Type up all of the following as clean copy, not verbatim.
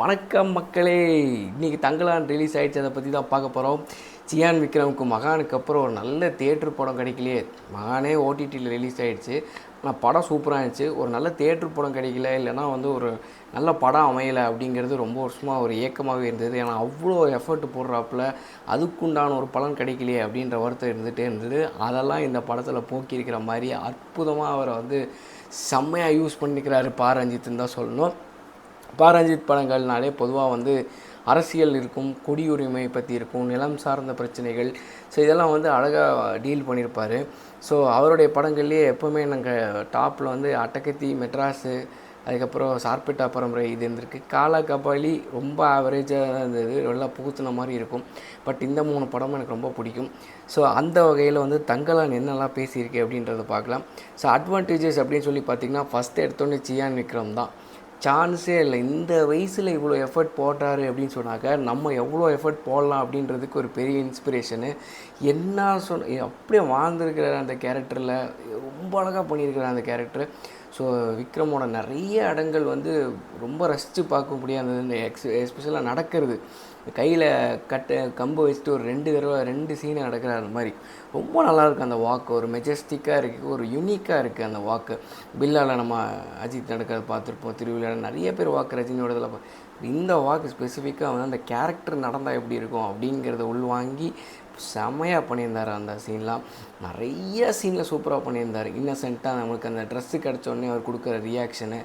வணக்கம் மக்களே. இன்றைக்கி தங்கலான் ரிலீஸ் ஆகிடுச்சு. அதை பற்றி தான் பார்க்க போகிறோம். சியான் விக்ரமுக்கு மகானுக்கு அப்புறம் ஒரு நல்ல தியேட்ரு படம் கிடைக்கலையே. மகானே ஓடிடியில் ரிலீஸ் ஆகிடுச்சு. ஆனால் படம் சூப்பராக இருந்துச்சு. ஒரு நல்ல தியேட்ரு படம் கிடைக்கல, இல்லைனா ஒரு நல்ல படம் அமையலை அப்படிங்கிறது ரொம்ப வருஷமாக ஒரு ஏக்கமாகவே இருந்தது. ஏன்னா அவ்வளோ எஃபர்ட் போடுறாப்புல அதுக்குண்டான ஒரு பலன் கிடைக்கலையே அப்படின்ற வருத்தம் இருந்துகிட்டே இருந்தது. அதெல்லாம் இந்த படத்தில் போக்கியிருக்கிற மாதிரி அற்புதமாக அவரை செம்மையாக யூஸ் பண்ணிக்கிறாரு ரஞ்சித்துன்னு தான் சொல்லணும். ரஞ்சித் படங்கள்னாலே பொதுவாக அரசியல் இருக்கும், குடியுரிமை பற்றி இருக்கும், நிலம் சார்ந்த பிரச்சனைகள். ஸோ இதெல்லாம் அழகாக டீல் பண்ணியிருப்பார். ஸோ அவருடைய படங்கள்லேயே எப்போவுமே நாங்கள் டாப்பில் அட்டகத்தி, மெட்ராஸு, அதுக்கப்புறம் சார்பேட்டா பரம்பரை இது இருந்திருக்கு. காலா கபாலி ரொம்ப ஆவரேஜாக இருந்தது, நல்லா புகுத்துன மாதிரி இருக்கும். பட் இந்த 3 படமும் எனக்கு ரொம்ப பிடிக்கும். ஸோ அந்த வகையில் தங்கலான் என்னெல்லாம் பேசியிருக்கு அப்படின்றத பார்க்கலாம். ஸோ அட்வான்டேஜஸ் அப்படின்னு சொல்லி பார்த்திங்கன்னா, ஃபஸ்ட்டு எடுத்தோடனே சியான் விக்ரம் தான். சான்ஸே இல்லை. இந்த வயசில் இவ்வளோ எஃபர்ட் போட்டார் அப்படின்னு சொன்னாக்க நம்ம எவ்வளோ எஃபர்ட் போடலாம் அப்படின்றதுக்கு ஒரு பெரிய இன்ஸ்பிரேஷனு. என்ன அப்படியே வாழ்ந்துருக்கிற அந்த கேரக்டரில் ரொம்ப அழகாக பண்ணியிருக்கிற அந்த கேரக்டர். ஸோ விக்ரமோட நிறைய இடங்கள் ரொம்ப ரசித்து பார்க்க முடியாது. இந்த எஸ்பெஷலாக நடக்கிறது, கையில் கம்பு வச்சுட்டு ஒரு 2 தடவை 2 சீனை நடக்கிறார். அந்த மாதிரி ரொம்ப நல்லாயிருக்கு. அந்த வாக்கு ஒரு மெஜஸ்டிக்காக இருக்குது, ஒரு யூனிக்காக இருக்குது அந்த வாக்கு. பில்லாவில் நம்ம அஜித் நடக்கிறத பார்த்துருப்போம், திருவிழாவில் நிறைய பேர் வாக்கு ரஜினியோடதில். இந்த வாக்கு ஸ்பெசிஃபிக்காக அந்த கேரக்டர் நடந்தால் எப்படி இருக்கும் அப்படிங்கிறத உள்வாங்கி செம்மையாக பண்ணியிருந்தார். அந்த சீன்லாம் நிறைய சீனில் சூப்பராக பண்ணியிருந்தார். இன்னசென்ட்டாக நம்மளுக்கு அந்த ட்ரெஸ்ஸு கிடச்சோடனே அவர் கொடுக்குற ரியாக்ஷனு,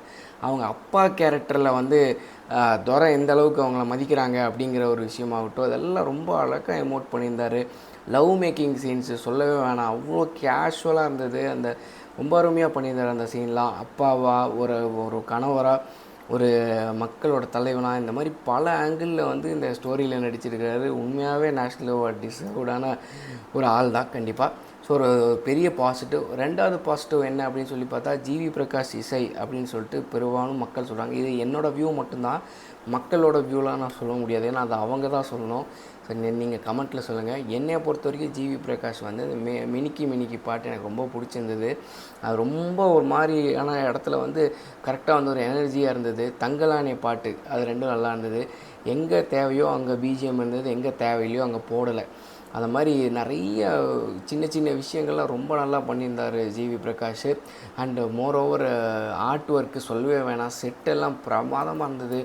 அவங்க அப்பா கேரக்டரில் துரை எந்த அளவுக்கு அவங்கள மதிக்கிறாங்க அப்படிங்கிற ஒரு விஷயமாகட்டும், அதெல்லாம் ரொம்ப அழகாக எமோட் பண்ணியிருந்தார். லவ் மேக்கிங் சீன்ஸு சொல்லவே வேணாம், அவ்வளோ கேஷுவலாக இருந்தது. அந்த ரொம்ப அருமையாக பண்ணியிருந்தார் அந்த சீன்லாம். அப்பாவா, ஒரு கணவராக, ஒரு மக்களோட தலைவனாக, இந்த மாதிரி பல ஆங்கிளில் இந்த ஸ்டோரியில் நடிச்சிருக்கிறாரு. உண்மையாகவே நேஷ்னல் அவார்ட் டிசர்வ்டான ஒரு ஆள் தான் கண்டிப்பாக. ஸோ ஒரு பெரிய பாசிட்டிவ். 2வது பாசிட்டிவ் என்ன அப்படின்னு சொல்லி பார்த்தா, ஜிவி பிரகாஷ் இசை அப்படின்னு சொல்லிட்டு பெரும்பாலும் மக்கள் சொல்கிறாங்க. இது என்னோடய வியூ மட்டும்தான், மக்களோட வியூலாம் நான் சொல்ல முடியாது, ஏன்னா அது அவங்க தான் சொல்லணும். ஸோ நீங்கள் கமெண்ட்டில் சொல்லுங்கள். என்னையை பொறுத்த வரைக்கும் ஜிவி பிரகாஷ் மினிக்கி பாட்டு எனக்கு ரொம்ப பிடிச்சிருந்தது. அது ரொம்ப ஒரு மாதிரியான இடத்துல கரெக்டாக ஒரு எனர்ஜியாக இருந்தது. தங்கலானே பாட்டு அது 2ம் நல்லா இருந்தது. எங்கே தேவையோ அங்கே பிஜிஎம் இருந்தது, எங்கே தேவையில்லையோ அங்கே போடலை. அந்த மாதிரி நிறைய சின்ன சின்ன விஷயங்கள்லாம் ரொம்ப நல்லா பண்ணியிருந்தார் GV Prakash. And moreover art work சொல்லவே வேணாம், செட்டெல்லாம் பிரமாதமாக இருந்தது.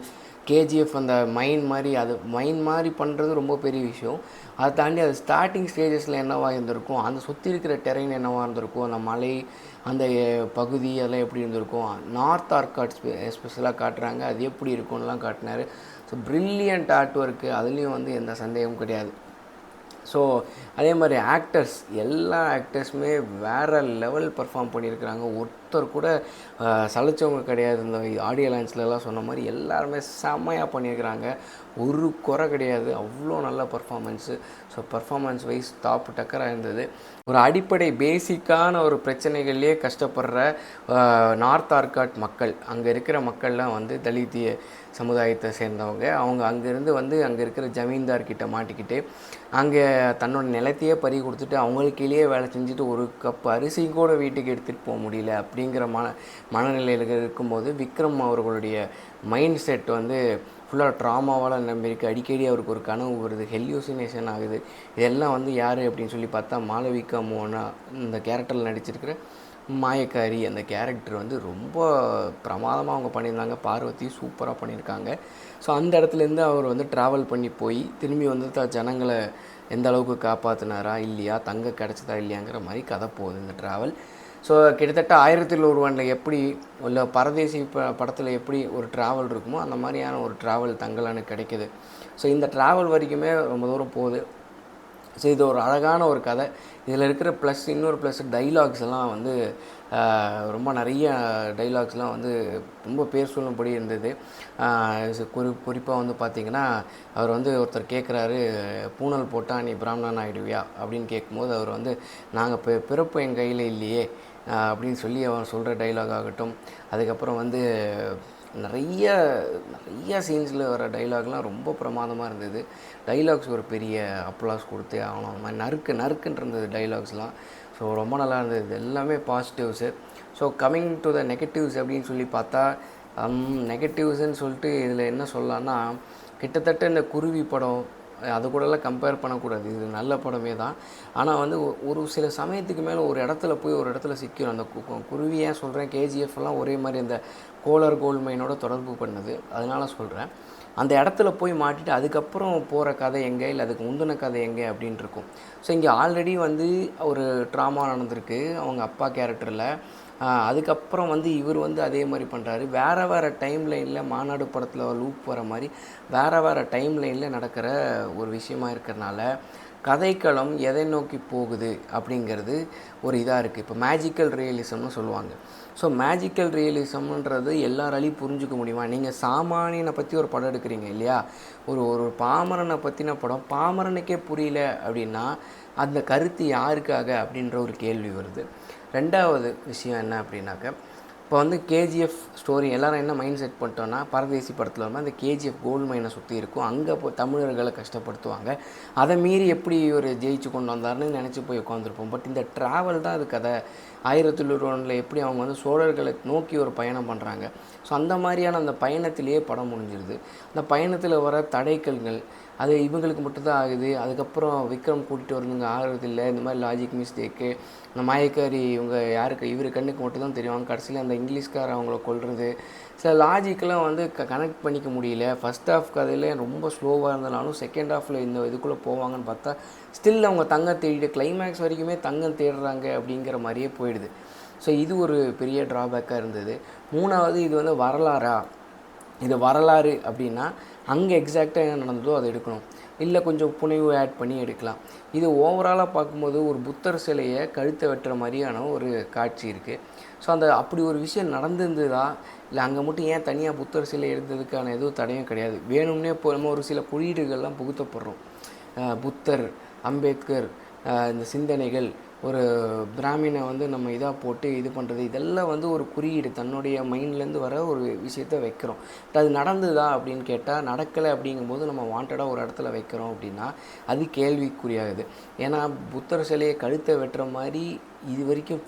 கேஜிஎஃப் அந்த மைன் மாதிரி பண்ணுறது ரொம்ப பெரிய விஷயம். அதை தாண்டி அது ஸ்டார்டிங் ஸ்டேஜஸில் என்னவாக இருந்திருக்கும், அந்த சுற்றி இருக்கிற டெரெயின் என்னவாக இருந்திருக்கும், அந்த மலை, அந்த பகுதி அதெல்லாம் எப்படி இருந்திருக்கும், நார்த் ஆர்காட் எஸ்பெஷலாக காட்டுறாங்க, அது எப்படி இருக்கும்லாம் காட்டினார். ஸோ ப்ரில்லியண்ட் ஆர்ட் ஒர்க்கு, அதுலேயும் எந்த சந்தேகமும் கிடையாது. ஸோ அதே மாதிரி ஆக்டர்ஸ், எல்லா ஆக்டர்ஸுமே வேறு லெவல் பர்ஃபார்ம் பண்ணியிருக்கிறாங்க. ஒருத்தர் கூட சளைச்சவங்க கிடையாது. இந்த ஆடியோ லான்ச்லலாம் சொன்ன மாதிரி எல்லாருமே செம்மையாக பண்ணியிருக்கிறாங்க. ஒரு குறை கிடையாது, அவ்வளோ நல்ல performance. So performance wise top டக்கராக இருந்தது. ஒரு அடிப்படை பேசிக்கான ஒரு பிரச்சனைகள்லேயே கஷ்டப்படுற நார்த் ஆர்காட் மக்கள், அங்கே இருக்கிற மக்கள்லாம் தலித்திய சமுதாயத்தை சேர்ந்தவங்க. அவங்க அங்கேருந்து அங்கே இருக்கிற ஜமீன்தார்கிட்ட மாட்டிக்கிட்டு அங்கே தன்னோட நிலத்தையே பறி கொடுத்துட்டு அவங்களுக்கிலேயே வேலை செஞ்சுட்டு ஒரு கப் அரிசி கூட வீட்டுக்கு எடுத்துகிட்டு போக முடியல அப்படிங்கிற மனநிலையில் இருக்கும்போது விக்ரம் அவர்களுடைய மைண்ட் செட் ஃபுல்லாக ட்ராமாவால் நம்பியிருக்கு. அடிக்கடி அவருக்கு ஒரு கனவு வருது, ஹெல்யூசினேஷன் ஆகுது. இதெல்லாம் யார் அப்படின்னு சொல்லி பார்த்தா, மாளவிகா மோகனா இந்த கேரக்டரில் நடிச்சிருக்கிற மாயக்காரி. அந்த கேரக்டர் ரொம்ப பிரமாதமாக அவங்க பண்ணியிருந்தாங்க. பார்வதி சூப்பராக பண்ணியிருக்காங்க. ஸோ அந்த இடத்துலேருந்து அவர் ட்ராவல் பண்ணி போய் திரும்பி ஜனங்களை எந்த அளவுக்கு காப்பாற்றினாரா இல்லையா, தங்க கிடச்சதா இல்லையாங்கிற மாதிரி கதை போகுது இந்த ட்ராவல். ஸோ கிட்டத்தட்ட 1001 எப்படி இல்லை பரதேசி படத்தில் எப்படி ஒரு ட்ராவல் இருக்குமோ அந்த மாதிரியான ஒரு ட்ராவல் தங்கலான்னு கிடைக்கிது. ஸோ இந்த ட்ராவல் வரைக்குமே ரொம்ப தூரம் போகுது. ஸோ இது ஒரு அழகான ஒரு கதை. இதில் இருக்கிற இன்னொரு ப்ளஸ் டைலாக்ஸ் எல்லாம் ரொம்ப நிறைய டைலாக்ஸ்லாம் ரொம்ப பேர் சொல்லும்படி இருந்தது. குறிப்பாக பார்த்திங்கன்னா, அவர் ஒருத்தர் கேட்குறாரு, பூனல் போட்டால் நீ பிராமணன் ஆகிடுவியா அப்படின்னு கேட்கும்போது அவர் நாங்கள் பிறப்பு என் கையில் இல்லையே அப்படின்னு சொல்லி அவர் சொல்கிற டைலாக் ஆகட்டும். அதுக்கப்புறம் நிறைய சீன்ஸில் வர டைலாக்லாம் ரொம்ப பிரமாதமாக இருந்தது. டைலாக்ஸ் ஒரு பெரிய அப்ளாஸ் கொடுத்தே ஆகணும். அந்த மாதிரி நறுக்குன்னு இருந்தது டைலாக்ஸ்லாம். ஸோ ரொம்ப நல்லா இருந்தது. இது எல்லாமே positives. So coming to the negatives அப்படின்னு சொல்லி பார்த்தா, நெகட்டிவ்ஸ்ன்னு சொல்லிட்டு இதில் என்ன சொல்லலான்னா, கிட்டத்தட்ட இந்த குருவி படம் அது கூடலாம் கம்பேர் பண்ணக்கூடாது. இது நல்ல படமே தான். ஆனால் வந்து ஒரு சில சமயத்துக்கு மேலே ஒரு இடத்துல போய் ஒரு இடத்துல சிக்கிரும். அந்த குருவி ஏன் சொல்கிறேன், கேஜிஎஃப்லாம் ஒரே மாதிரி அந்த கோலர் கோல்ட் மைனோட தொடர்பு பண்ணுது. அதனால சொல்கிறேன். அந்த இடத்துல போய் மாட்டிட்டு அதுக்கப்புறம் போகிற கதை எங்கே, இல்லை அதுக்கு முந்தின கதை எங்கே அப்படின்னு இருக்கும். ஸோ இங்கே ஆல்ரெடி வந்து ஒரு ட்ராமா நடந்திருக்கு அவங்க அப்பா கேரக்டரில். அதுக்கப்புறம் வந்து இவர் வந்து அதே மாதிரி பண்ணுறாரு. வேறு வேறு டைம் லைனில் மாநாடு படத்தில் லூப் வர மாதிரி வேறு வேறு டைம் லைனில் நடக்கிற ஒரு விஷயமா இருக்கிறனால கதைக்களம் எதை நோக்கி போகுது அப்படிங்கிறது ஒரு இதாக இருக்குது. இப்போ மேஜிக்கல் ரியலிசம்னு சொல்லுவாங்க. ஸோ மேஜிக்கல் ரியலிசம்ன்றது எல்லாராலையும் புரிஞ்சுக்க முடியுமா? நீங்கள் சாமானியனை பற்றி ஒரு படம் எடுக்கிறீங்க இல்லையா, ஒரு ஒரு பாமரனை பற்றின படம் பாமரனுக்கே புரியல அப்படின்னா அந்த கருத்து யாருக்காக அப்படின்ற ஒரு கேள்வி வருது. ரெண்டாவது விஷயம் என்ன அப்படின்னாக்க, இப்போ வந்து கேஜிஎஃப் ஸ்டோரி எல்லோரும் என்ன மைண்ட் செட் பண்ணிட்டோன்னா, பரதேசி படத்தில் வந்து அந்த கேஜிஎஃப் கோல்டு மைனை சுற்றி இருக்கும், அங்கே தமிழர்களை கஷ்டப்படுத்துவாங்க, அதை மீறி எப்படி ஒரு ஜெயிச்சு கொண்டு வந்தார்னு நினச்சி போய் உட்காந்துருப்போம். பட் இந்த ட்ராவல் தான் அது கதை. 1901 எப்படி அவங்க வந்து சோழர்களை நோக்கி ஒரு பயணம் பண்ணுறாங்க. ஸோ அந்த மாதிரியான அந்த பயணத்திலேயே படம் முடிஞ்சிருது. அந்த பயணத்தில் வர தடைக்கல்கள் அது இவங்களுக்கு மட்டும்தான் ஆகுது. அதுக்கப்புறம் விக்ரம் கூட்டிகிட்டு வரணுங்க ஆகிறதில்லை. இந்த மாதிரி லாஜிக் மிஸ்டேக்கு, அந்த மாயக்காரி இவங்க யாருக்கு இவர் கண்ணுக்கு மட்டும்தான் தெரியும். கடைசியில் அந்த இங்கிலீஷ்கார அவங்கள கொல்வது, சில லாஜிக்கெலாம் வந்து கனெக்ட் பண்ணிக்க முடியல. ஃபஸ்ட் ஹாஃப் கதையில் ரொம்ப ஸ்லோவாக இருந்தனாலும் செகண்ட் ஹாஃபில் இந்த இதுக்குள்ளே போவாங்கன்னு பார்த்தா ஸ்டில் அவங்க தங்கம் தேடிட்டு கிளைமேக்ஸ் வரைக்குமே தங்கம் தேடுறாங்க அப்படிங்கிற மாதிரியே போயிடுது. ஸோ இது ஒரு பெரிய ட்ராபேக்காக இருந்தது. மூணாவது, இது வந்து வரலாறா, இது வரலாறு அப்படின்னா அங்கே எக்ஸாக்டாக என்ன நடந்ததோ அதை எடுக்கணும், இல்லை கொஞ்சம் புனைவு ஆட் பண்ணி எடுக்கலாம். இது ஓவராலாக பார்க்கும்போது ஒரு புத்தர் சிலையை கழுத்தை வெட்டுற மாதிரியான ஒரு காட்சி இருக்குது. ஸோ அந்த அப்படி ஒரு விஷயம் நடந்திருந்ததா, இல்லை அங்கே மட்டும் ஏன் தனியாக புத்தர் சிலை எடுத்ததுக்கான எதுவும் தடையும் கிடையாது. வேணும்னே நம்ம ஒரு சில குறியீடுகள்லாம் புகுத்தப்படுறோம். புத்தர், அம்பேத்கர், இந்த சிந்தனைகள், ஒரு பிராமினை வந்து நம்ம இதாக போட்டு இது பண்ணுறது, இதெல்லாம் வந்து ஒரு குறியீடு, தன்னுடைய மைண்ட்லேருந்து வர ஒரு விஷயத்த வைக்கிறோம். அது நடந்ததா அப்படின்னு கேட்டால் நடக்கலை. அப்படிங்கும்போது நம்ம வாண்டடாக ஒரு இடத்துல வைக்கிறோம் அப்படின்னா அது கேள்விக்குறியாகுது. ஏன்னா புத்தர் சிலையை கழுத்தை வெட்டுற மாதிரி இது வரைக்கும்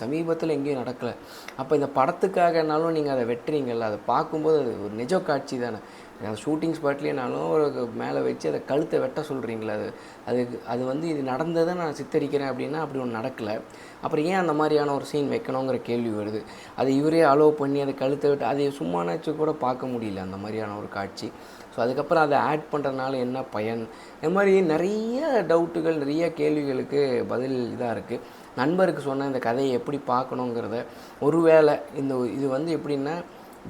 சமீபத்தில் எங்கேயும் நடக்கலை. அப்போ இந்த படத்துக்காகனாலும் நீங்கள் அதை வெட்டுறீங்கள்ல, அதை பார்க்கும்போது அது ஒரு நிஜ காட்சி தானே. அந்த ஷூட்டிங் ஸ்பாட்லேயேனாலும் ஒரு மேலே வச்சு அதை கழுத்தை வெட்ட சொல்கிறீங்களா, அது வந்து இது நடந்ததை நான் சித்தரிக்கிறேன் அப்படின்னா அப்படி ஒன்று நடக்கலை. அப்புறம் ஏன் அந்த மாதிரியான ஒரு சீன் வைக்கணுங்கிற கேள்வி வருது. அதை இவரே அலோவ் பண்ணி அதை கழுத்தை விட்டு அதை சும்மானாச்சு கூட பார்க்க முடியல அந்த மாதிரியான ஒரு காட்சி. ஸோ அதுக்கப்புறம் அதை ஆட் பண்ணுறதுனால என்ன பயன், இந்த மாதிரி நிறைய டவுட்டுகள், நிறைய கேள்விகளுக்கு பதில் இதாக இருக்குது. நண்பருக்கு சொன்ன இந்த கதையை எப்படி பார்க்கணுங்கிறத, ஒருவேளை இது வந்து எப்படின்னா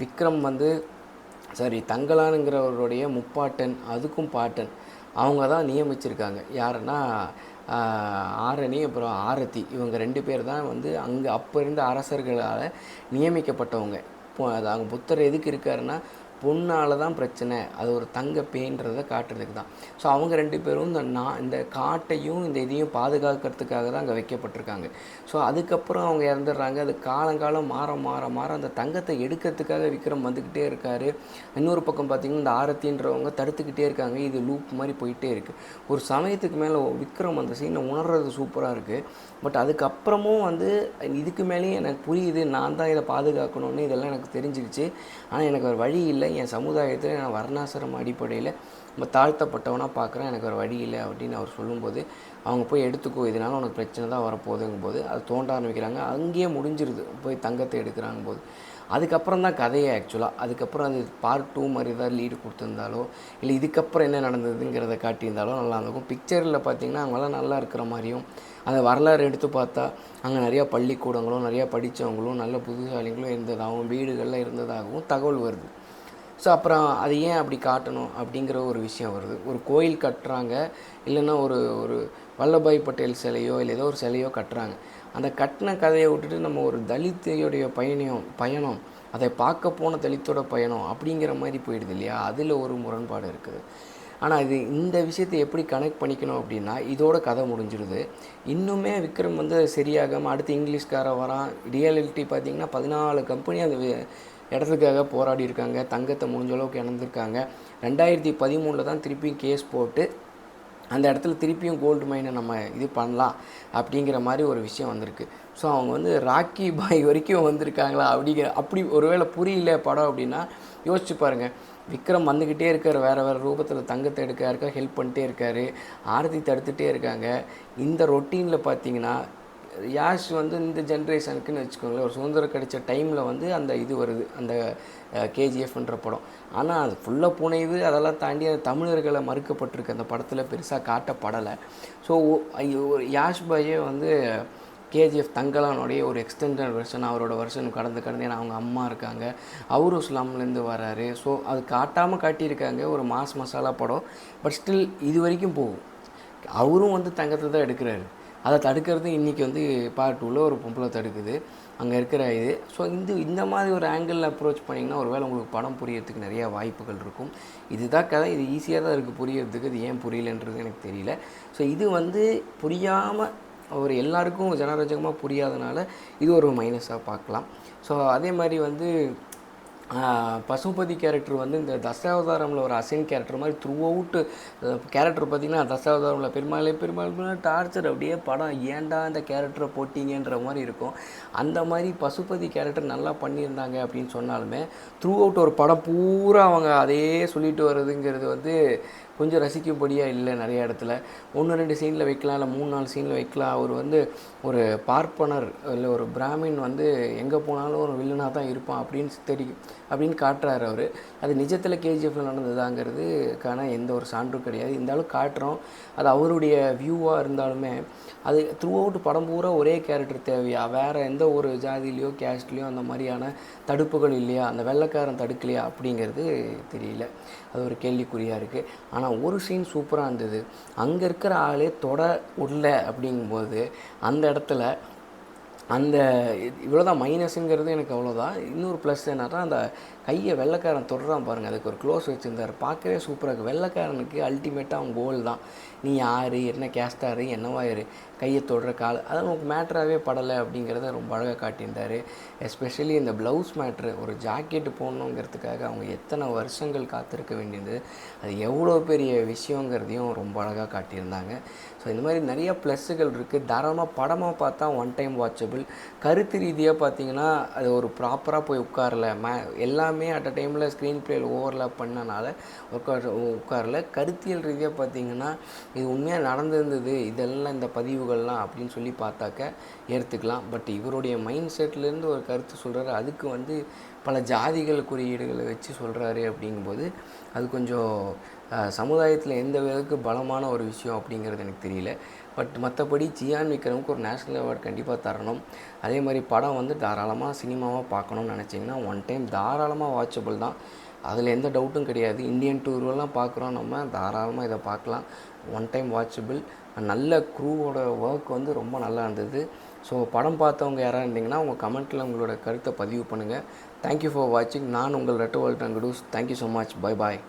விக்ரம் வந்து தங்கலானுங்கிறவருடைய முப்பாட்டன், அதுக்கும் பாட்டன் அவங்க தான் நியமிச்சிருக்காங்க. யாருன்னா ஆரணி அப்புறம் ஆரத்தி, இவங்க 2 பேர் தான் வந்து அங்கே அப்போ இருந்த அரசர்களால் நியமிக்கப்பட்டவங்க. இப்போ அது அவங்க புத்தர் எதுக்கு இருக்காருன்னா பொண்ணால் தான் பிரச்சனை, அது ஒரு தங்க பேன்றதை காட்டுறதுக்கு தான். ஸோ அவங்க 2 பேரும் இந்த காட்டையும் இந்த இதையும் பாதுகாக்கிறதுக்காக தான் அங்கே வைக்கப்பட்டிருக்காங்க. ஸோ அதுக்கப்புறம் அவங்க இறந்துடுறாங்க. அது காலங்காலம் மாற மாற மாற அந்த தங்கத்தை எடுக்கிறதுக்காக விக்ரம் வந்துக்கிட்டே இருக்கார். இன்னொரு பக்கம் பார்த்திங்கன்னா இந்த ஆரத்தின்றவங்க தடுத்துக்கிட்டே இருக்காங்க. இது லூப் மாதிரி போயிட்டே இருக்குது. ஒரு சமயத்துக்கு மேலே விக்ரம் அந்த சீனை உணர்றது சூப்பராக இருக்குது. பட் அதுக்கப்புறமும் வந்து இதுக்கு மேலேயும் எனக்கு புரியுது, நான் தான் இதை பாதுகாக்கணும்னு, இதெல்லாம் எனக்கு தெரிஞ்சிருச்சு. ஆனால் எனக்கு ஒரு வழி இல்லை, என் சமுதாயத்தில் நான் வர்ணாசிரம அடிப்படையில் நம்ம தாழ்த்தப்பட்டவனாக பார்க்குறேன், எனக்கு ஒரு வழி இல்லை அப்படின்னு அவர் சொல்லும்போது அவங்க போய் எடுத்துக்கோ, இதனால் உனக்கு பிரச்சனை தான் வரப்போகுதுங்கும் போது அது தோண்ட ஆரம்பிக்கிறாங்க. அங்கேயே முடிஞ்சிருது, போய் தங்கத்தை எடுக்கிறாங்க போது. அதுக்கப்புறம் தான் கதையை ஆக்சுவலாக அதுக்கப்புறம் அது பார்ட் 2 மாதிரி தான் லீடு கொடுத்துருந்தாலோ, இல்லை இதுக்கப்புறம் என்ன நடந்ததுங்கிறத காட்டியிருந்தாலோ நல்லாயிருக்கும். பிக்சரில் பார்த்திங்கன்னா அவங்களாம் நல்லா இருக்கிற மாதிரியும், அந்த வரலாறு எடுத்து பார்த்தா அங்கே நிறையா பள்ளிக்கூடங்களும் நிறையா படித்தவங்களும் நல்ல புத்திசாலிகளும் இருந்ததாகவும் வீடுகளில் இருந்ததாகவும் தகவல் வருது. ஸோ அப்புறம் அது ஏன் அப்படி காட்டணும் அப்படிங்கிற ஒரு விஷயம் வருது. ஒரு கோயில் கட்டுறாங்க, இல்லைன்னா ஒரு ஒரு வல்லபாய் பட்டேல் சிலையோ இல்லை ஏதோ ஒரு சிலையோ கட்டுறாங்க. அந்த கட்டின கதையை விட்டுட்டு நம்ம ஒரு தலித்தையுடைய பயணம் அதை பார்க்க போன தலித்தோட பயணம் அப்படிங்கிற மாதிரி போயிடுது இல்லையா, அதில் ஒரு முரண்பாடு இருக்குது. ஆனால் இந்த விஷயத்தை எப்படி கனெக்ட் பண்ணிக்கணும் அப்படின்னா இதோட கதை முடிஞ்சிடுது. இன்னுமே விக்ரம் வந்து சரியாகாமல் அடுத்து இங்கிலீஷ்கார வரான். ரியாலிட்டி பார்த்திங்கன்னா 14 கம்பெனி அந்த இடத்துக்காக போராடி இருக்காங்க, தங்கத்தை முடிஞ்ச அளவுக்கு இழந்திருக்காங்க. 2013 தான் திருப்பி கேஸ் போட்டு அந்த இடத்துல திருப்பியும் கோல்டு மைனை நம்ம இது பண்ணலாம் அப்படிங்கிற மாதிரி ஒரு விஷயம் வந்திருக்கு. ஸோ அவங்க வந்து ராக்கி பாய் வரைக்கும் வந்திருக்காங்களா அப்படி ஒருவேளை புரியல படம் அப்படின்னா யோசிச்சு பாருங்கள். விக்ரம் வந்துக்கிட்டே இருக்கார், வேறு வேறு ரூபத்தில் தங்கத்தை எடுக்க யாருக்கா ஹெல்ப் பண்ணிட்டே இருக்கார், ஆரத்தி தடுத்துகிட்டே இருக்காங்க. இந்த ரொட்டீனில் பார்த்தீங்கன்னா யாஷ் வந்து இந்த ஜென்ரேஷனுக்குன்னு வச்சுக்கோங்களேன், ஒரு சுதந்திரம் கிடைச்ச டைமில் வந்து அந்த இது வருது, அந்த கேஜிஎஃப்ன்ற படம். ஆனால் அது ஃபுல்லாக புனைவு, அதெல்லாம் தாண்டி அது தமிழர்களை மறுக்கப்பட்டிருக்கு அந்த படத்தில், பெருசாக காட்டப்படலை. ஸோ யாஷ் பாயே வந்து கேஜிஎஃப் தங்கலானுடைய ஒரு எக்ஸ்டெண்டட் வெர்ஷன், அவரோட வெர்ஷன் கடந்து ஏன்னா அவங்க அம்மா இருக்காங்க, அவரும் இஸ்லாம்லேருந்து வராரு. ஸோ அது காட்டாமல் காட்டியிருக்காங்க, ஒரு மாஸ் மசாலா படம். பட் ஸ்டில் இது வரைக்கும் போகும். அவரும் வந்து தங்கத்தை தான் எடுக்கிறாரு, அதை தடுக்கிறது இன்றைக்கி வந்து பார்ட் 2ல் ஒரு பொம்பளை தடுக்குது அங்கே இருக்கிற இது. ஸோ இந்த மாதிரி ஒரு ஆங்கிளில் அப்ரோச் பண்ணிங்கன்னா ஒருவேளை உங்களுக்கு படம் புரியறதுக்கு நிறையா வாய்ப்புகள் இருக்கும். இதுதான் கதை, இது ஈஸியாக தான் இருக்குது புரியறதுக்கு, இது ஏன் புரியலன்றது எனக்கு தெரியல. ஸோ இது வந்து புரியாமல் ஒரு எல்லாருக்கும் ஜனரஞ்சகமாக புரியாதனால இது ஒரு மைனஸாக பார்க்கலாம். ஸோ அதே மாதிரி வந்து பசுபதி கேரக்டர் வந்து இந்த தசாவதாரமில் ஒரு அசைன் கேரக்டர் மாதிரி த்ரூ அவுட்டு கேரக்டர் பார்த்திங்கன்னா, தசாவதாரமில் பெருமாள் டார்ச்சர், அப்படியே படம் ஏன்டா இந்த கேரக்டரை போட்டிங்கன்ற மாதிரி இருக்கும். அந்த மாதிரி பசுபதி கேரக்டர் நல்லா பண்ணியிருந்தாங்க அப்படின்னு சொன்னாலுமே த்ரூ அவுட் ஒரு படம் பூரா அவங்க அதையே சொல்லிட்டு வர்றதுங்கிறது வந்து கொஞ்சம் ரசிக்கும்படியாக இல்லை. நிறைய இடத்துல 1-2 சீனில் வைக்கலாம், இல்லை 3-4 சீனில் வைக்கலாம். அவர் வந்து ஒரு பார்ப்பனர் இல்லை ஒரு பிராமின் வந்து எங்கே போனாலும் ஒரு வில்லனாக தான் இருப்பான் அப்படின்னு காட்டுறாரு அவர். அது நிஜத்தில் கேஜிஎஃப்ல நடந்ததாங்கிறதுக்கான எந்த ஒரு சான்றும் கிடையாது. இருந்தாலும் காட்டுறோம், அது அவருடைய வியூவாக இருந்தாலுமே அது த்ரூ அவுட் படம் பூரா ஒரே கேரக்டர் தேவையா, வேறு எந்த ஒரு ஜாதியிலையோ கேஸ்ட்லேயோ அந்த மாதிரியான தடுப்புகள் இல்லையா, அந்த வெள்ளைக்காரன் தடுக்கலையா அப்படிங்கிறது தெரியல. அது ஒரு கேள்விக்குறியாக இருக்குது. ஆனால் ஒரு சீன் சூப்பராக இருந்தது. அங்கே இருக்கிற ஆளே தொட உள்ள அப்படிங்கும்போது அந்த இடத்துல அந்த இவ்வளோ தான் மைனஸுங்கிறது எனக்கு அவ்வளோதான். இன்னொரு ப்ளஸ் என்னன்னா, அந்த கையை வெள்ளைக்காரன் தொடுறான் பாருங்கள், அதுக்கு ஒரு க்ளோஸ் வச்சுருந்தார், பார்க்கவே சூப்பராக இருக்குது. வெள்ளைக்காரனுக்கு அல்டிமேட்டாக அவன் கோல் தான், நீ யார், என்ன கேஸ்டாரு, என்னவா இரு, கையை தொடுற கால், அது நமக்கு மேட்ராகவே படலை அப்படிங்கிறத ரொம்ப அழகாக காட்டியிருந்தார். எஸ்பெஷலி இந்த ப்ளவுஸ் மேட்ரு, ஒரு ஜாக்கெட்டு போடணுங்கிறதுக்காக அவங்க எத்தனை வருஷங்கள் காத்திருக்க வேண்டியது, அது எவ்வளோ பெரிய விஷயங்கிறதையும் ரொம்ப அழகாக காட்டியிருந்தாங்க. ஸோ இந்த மாதிரி நிறைய ப்ளஸ்ஸுகள் இருக்குது. தாராளமாக படமாக பார்த்தா ஒன் டைம் வாட்சபிள். கருத்து ரீதியாக பார்த்தீங்கன்னா அது ஒரு ப்ராப்பராக போய் உட்காரல, எல்லாமே அட் அ டைமில் ஸ்க்ரீன் ப்ளேயில் ஓவர்லாப் பண்ணனால உட்காரல. கருத்தியல் ரீதியாக பார்த்தீங்கன்னா இது உண்மையாக நடந்திருந்தது, இதெல்லாம் இந்த பதிவுகள்லாம் அப்படின்னு சொல்லி பார்த்தாக்க ஏற்றுக்கலாம். பட் இவருடைய மைண்ட் செட்லேருந்து ஒரு கருத்து சொல்கிறாரு, அதுக்கு வந்து பல ஜாதிகள் குறியீடுகளை வச்சு சொல்கிறாரு. அப்படிங்கும்போது அது கொஞ்சம் சமுதாயத்தில் எந்த விதத்துக்கு பலமான ஒரு விஷயம் அப்படிங்கிறது எனக்கு தெரியல. பட் மற்றபடி சியான் விக்ரமுக்கு ஒரு நேஷ்னல் அவார்டு கண்டிப்பாக தரணும். அதே மாதிரி படம் வந்து தாராளமாக சினிமாவாக பார்க்கணுன்னு நினச்சிங்கன்னா ஒன் டைம் தாராளமாக வாட்சபிள் தான், அதில் எந்த டவுட்டும் கிடையாது. இந்தியன் டூர்லாம் பார்க்குறோம், நம்ம தாராளமாக இதை பார்க்கலாம். One time watchable. நல்ல க்ரூவோட ஒர்க் வந்து ரொம்ப நல்லா இருந்தது. ஸோ படம் பார்த்தவங்க யாராக இருந்தீங்கன்னா உங்கள் கமெண்ட்டில் உங்களோட கருத்தை பதிவு பண்ணுங்கள். தேங்க்யூ ஃபார் வாட்சிங். நான் உங்கள் ரெட்டோவல் டங்குடூஸ். Thank you so much. பை பாய்.